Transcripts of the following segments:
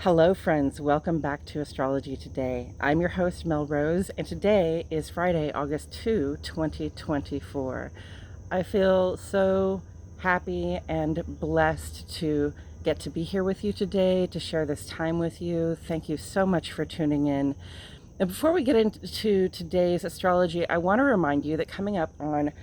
Hello, friends. Welcome back to Astrology Today. I'm your host, Mel Rose, and today is Friday, August 2024. I feel so happy and blessed to get to be here with you today, to share this time with you. Thank you so much for tuning in. And before we get into today's astrology, I want to remind you that coming up on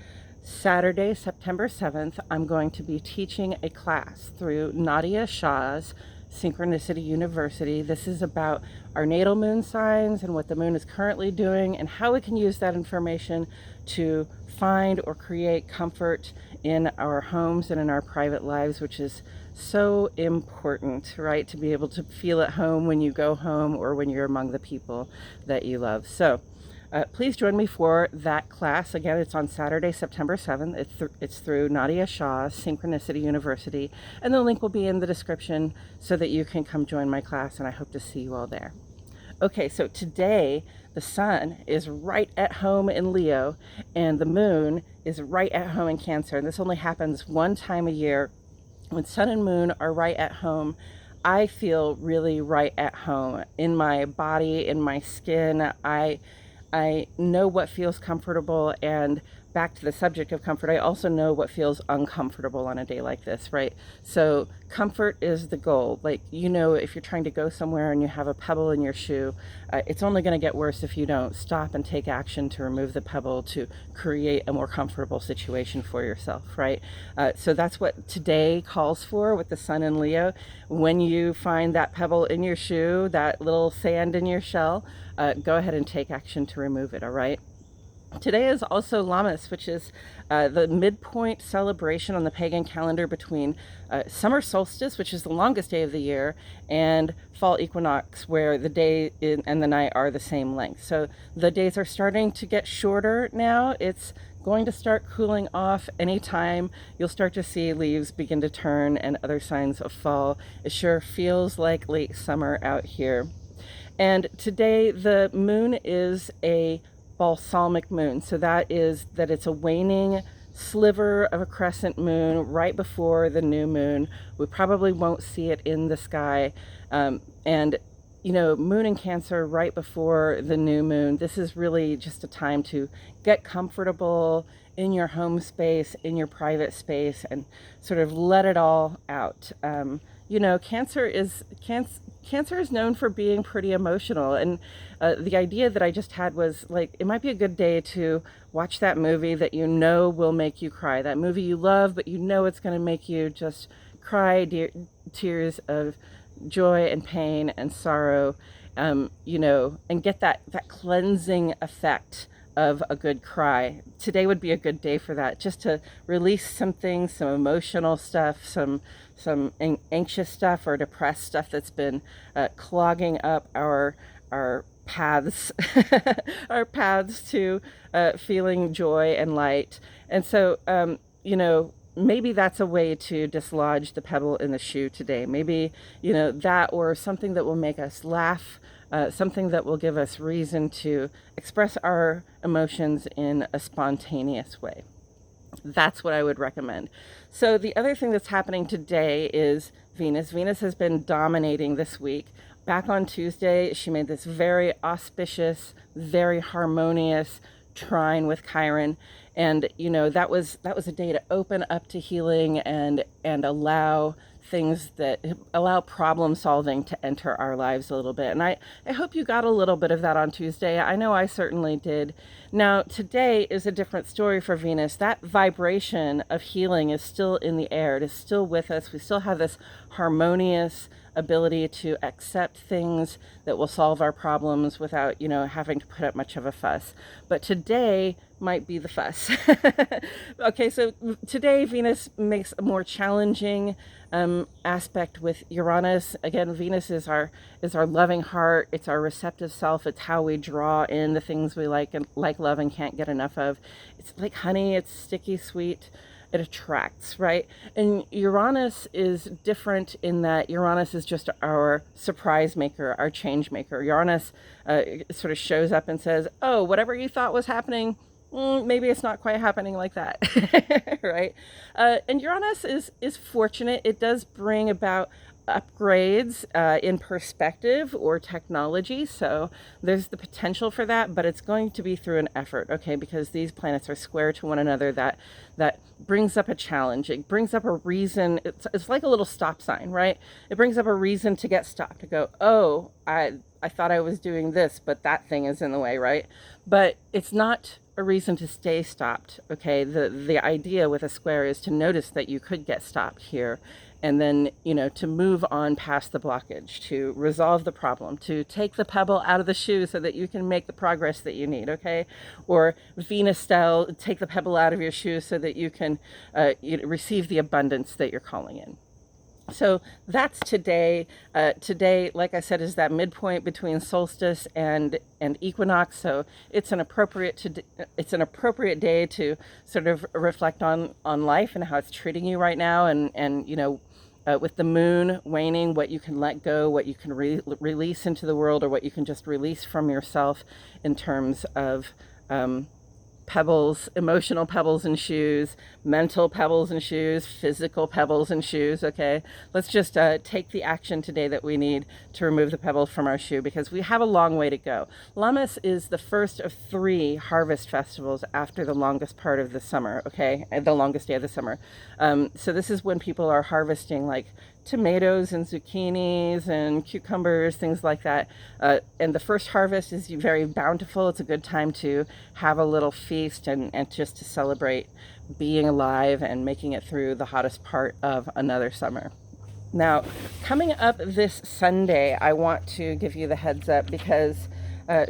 Saturday, September 7th, I'm going to be teaching a class through Nadia Shah's Synchronicity University. This is about our natal moon signs and what the moon is currently doing and how we can use that information to find or create comfort in our homes and in our private lives, which is so important, right? To be able to feel at home when you go home or when you're among the people that you love. So please join me for that class. Again, it's on Saturday, September 7th. It's through Nadia Shah's Synchronicity University, and the link will be in the description so that you can come join my class, and I hope to see you all there. Okay, so today the sun is right at home in Leo, and the moon is right at home in Cancer. And this only happens one time a year. When sun and moon are right at home, I feel really right at home in my body, in my skin. I know what feels comfortable, and back to the subject of comfort, I also know what feels uncomfortable on a day like this, right? So comfort is the goal. Like, if you're trying to go somewhere and you have a pebble in your shoe, it's only going to get worse if you don't stop and take action to remove the pebble to create a more comfortable situation for yourself, right? So that's what today calls for with the sun in Leo. When you find that pebble in your shoe, that little sand in your shell, go ahead and take action to remove it, all right? Today is also Lammas, which is the midpoint celebration on the pagan calendar between summer solstice, which is the longest day of the year, and fall equinox, where the day and the night are the same length. So the days are starting to get shorter now. It's going to start cooling off anytime. You'll start to see leaves begin to turn and other signs of fall. It sure feels like late summer out here. And today the moon is a balsamic moon. So that is that it's a waning sliver of a crescent moon right before the new moon. We probably won't see it in the sky. And moon in Cancer right before the new moon, this is really just a time to get comfortable in your home space, in your private space, and sort of let it all out. Cancer is known for being pretty emotional, and the idea that I just had was like, it might be a good day to watch that movie that will make you cry, that movie you love, but it's going to make you just cry tears of joy and pain and sorrow, and get that cleansing effect of a good cry. Today would be a good day for that, just to release some things, some emotional stuff, some anxious stuff or depressed stuff that's been clogging up our paths our paths to feeling joy and light. And so maybe that's a way to dislodge the pebble in the shoe today. Maybe that, or something that will make us laugh, something that will give us reason to express our emotions in a spontaneous way. That's what I would recommend. So the other thing that's happening today is Venus. Venus has been dominating this week. Back on Tuesday, she made this very auspicious, very harmonious trine with Chiron. And, that was a day to open up to healing and allow problem solving to enter our lives a little bit. And I hope you got a little bit of that on Tuesday. I know I certainly did. Now, today is a different story for Venus. That vibration of healing is still in the air. It is still with us. We still have this harmonious ability to accept things that will solve our problems without, having to put up much of a fuss. But today might be the fuss. Okay, so today Venus makes a more challenging aspect with Uranus. Again, Venus is our loving heart. It's our receptive self. It's how we draw in the things we like and love and can't get enough of. It's like honey. It's sticky, sweet. It attracts, right? And Uranus is different in that Uranus is just our surprise maker, our change maker. Uranus sort of shows up and says, oh, whatever you thought was happening, maybe it's not quite happening like that, right? And Uranus is fortunate. It does bring about upgrades in perspective or technology. So there's the potential for that, but it's going to be through an effort, okay? Because these planets are square to one another. That brings up a challenge. It brings up a reason. It's like a little stop sign, right? It brings up a reason to get stopped, to go, oh, I thought I was doing this, but that thing is in the way, right? But it's not a reason to stay stopped, okay? The idea with a square is to notice that you could get stopped here, and then, to move on past the blockage, to resolve the problem, to take the pebble out of the shoe so that you can make the progress that you need, okay? Or Venus style, take the pebble out of your shoe so that you can receive the abundance that you're calling in. So that's today. Today, like I said, is that midpoint between solstice and equinox. So it's an appropriate day to sort of reflect on life and how it's treating you right now, and with the moon waning, what you can let go, what you can release into the world, or what you can just release from yourself in terms of pebbles, emotional pebbles and shoes, mental pebbles and shoes, physical pebbles and shoes, okay? Let's just take the action today that we need to remove the pebble from our shoe, because we have a long way to go. Lammas is the first of 3 harvest festivals after the longest part of the summer, okay? The longest day of the summer. So this is when people are harvesting like tomatoes and zucchinis and cucumbers, things like that. And the first harvest is very bountiful. It's a good time to have a little feast and just to celebrate being alive and making it through the hottest part of another summer. Now, coming up this Sunday, I want to give you the heads up, because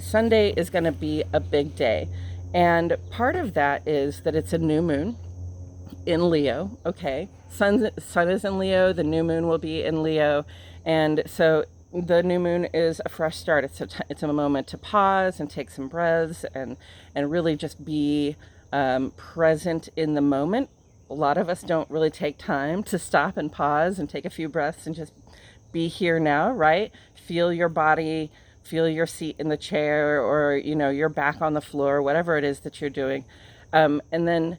Sunday is going to be a big day. And part of that is that it's a new moon in Leo, okay? Sun is in Leo, the new moon will be in Leo, and so the new moon is a fresh start. It's a moment to pause and take some breaths and really just be present in the moment. A lot of us don't really take time to stop and pause and take a few breaths and just be here now, right? Feel your body, feel your seat in the chair, or your back on the floor, whatever it is that you're doing, and then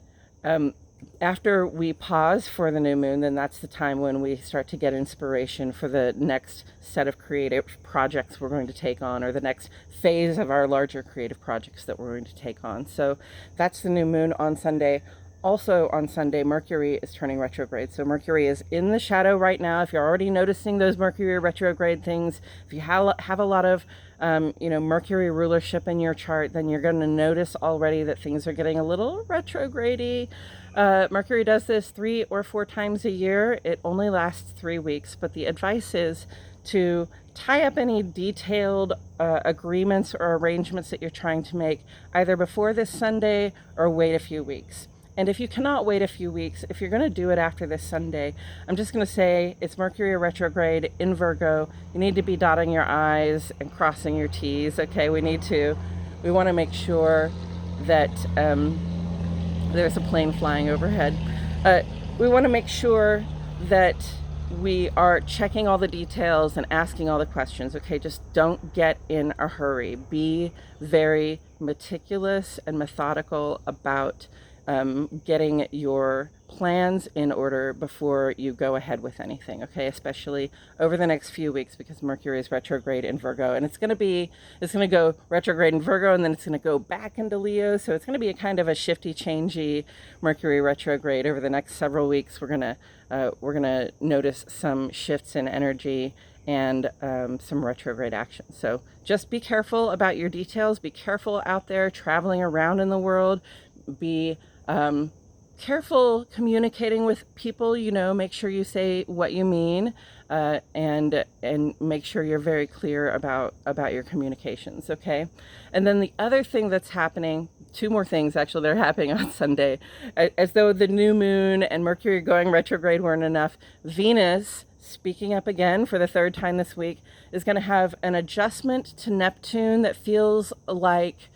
after we pause for the new moon, then that's the time when we start to get inspiration for the next set of creative projects we're going to take on, or the next phase of our larger creative projects that we're going to take on. So that's the new moon on Sunday. Also on Sunday, Mercury is turning retrograde. So Mercury is in the shadow right now. If you're already noticing those Mercury retrograde things, if you have a lot of Mercury rulership in your chart, then you're going to notice already that things are getting a little retrograde-y. Mercury does this 3 or 4 times a year. It only lasts 3 weeks, but the advice is to tie up any detailed agreements or arrangements that you're trying to make either before this Sunday or wait a few weeks. And if you cannot wait a few weeks, if you're going to do it after this Sunday, I'm just going to say it's Mercury retrograde in Virgo. You need to be dotting your I's and crossing your T's, okay? We want to make sure that there's a plane flying overhead. We want to make sure that we are checking all the details and asking all the questions, okay? Just don't get in a hurry. Be very meticulous and methodical about getting your plans in order before you go ahead with anything, okay? Especially over the next few weeks, because Mercury is retrograde in Virgo, and it's going to go retrograde in Virgo, and then it's going to go back into Leo. So it's going to be a kind of a shifty, changey Mercury retrograde over the next several weeks. We're gonna notice some shifts in energy and some retrograde action. So just be careful about your details. Be careful out there traveling around in the world. Be careful communicating with people, make sure you say what you mean, and make sure you're very clear about your communications, okay? And then the other thing that's happening, 2 more things actually that are happening on Sunday, as though the new moon and Mercury going retrograde weren't enough, Venus, speaking up again for the 3rd time this week, is going to have an adjustment to Neptune that feels like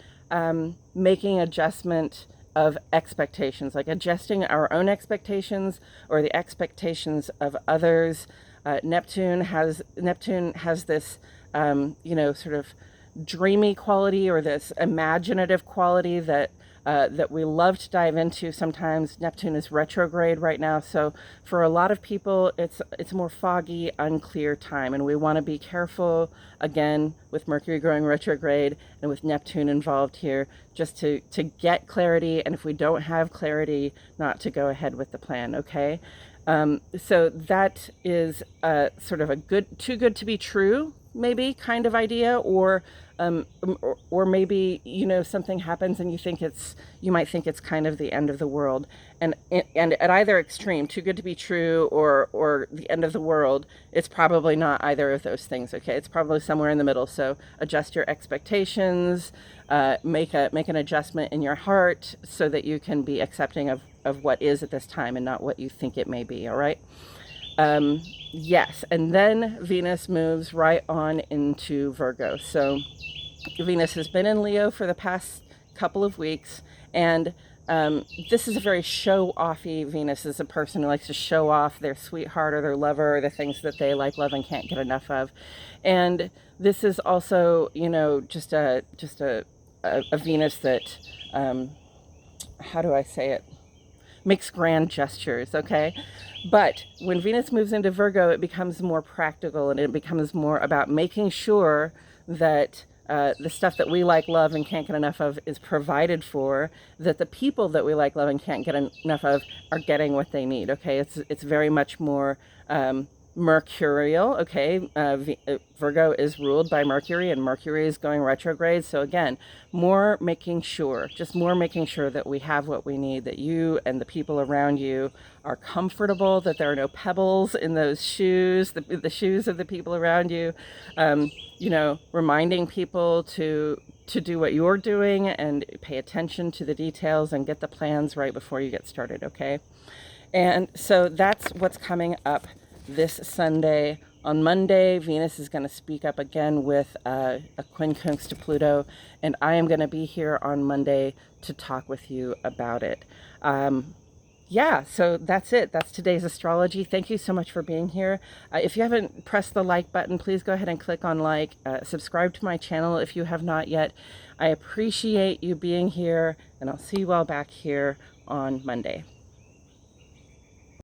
making adjustment of expectations, like adjusting our own expectations or the expectations of others. Neptune has this, sort of dreamy quality, or this imaginative quality that that we love to dive into. Sometimes Neptune is retrograde right now, so for a lot of people it's a more foggy, unclear time, and we want to be careful again with Mercury going retrograde and with Neptune involved here, just to get clarity, and if we don't have clarity, not to go ahead with the plan. Okay. So that is sort of a too good to be true, maybe kind of idea, or maybe, something happens and you might think it's kind of the end of the world, and at either extreme, too good to be true or the end of the world, it's probably not either of those things. Okay, it's probably somewhere in the middle. So adjust your expectations, make an adjustment in your heart so that you can be accepting of what is at this time and not what you think it may be. All right. Yes, and then Venus moves right on into Virgo. So Venus has been in Leo for the past couple of weeks, and this is a very show-offy Venus. Is a person who likes to show off their sweetheart or their lover or the things that they like, love, and can't get enough of. And this is also, just a Venus that, how do I say it? Makes grand gestures, okay? But when Venus moves into Virgo, it becomes more practical, and it becomes more about making sure that the stuff that we like, love, and can't get enough of is provided for, that the people that we like, love, and can't get enough of are getting what they need, okay? It's very much more mercurial, okay? Virgo is ruled by Mercury, and Mercury is going retrograde. So again, more making sure that we have what we need, that you and the people around you are comfortable, that there are no pebbles in those shoes, the shoes of the people around you. Reminding people to do what you're doing and pay attention to the details and get the plans right before you get started, okay? And so that's what's coming up this Sunday. On Monday, Venus is going to speak up again with a quincunx to Pluto, and I am going to be here on Monday to talk with you about it. Yeah, so that's it. That's today's astrology. Thank you so much for being here. If you haven't pressed the like button, please go ahead and click on like. Subscribe to my channel if you have not yet. I appreciate you being here, and I'll see you all back here on Monday.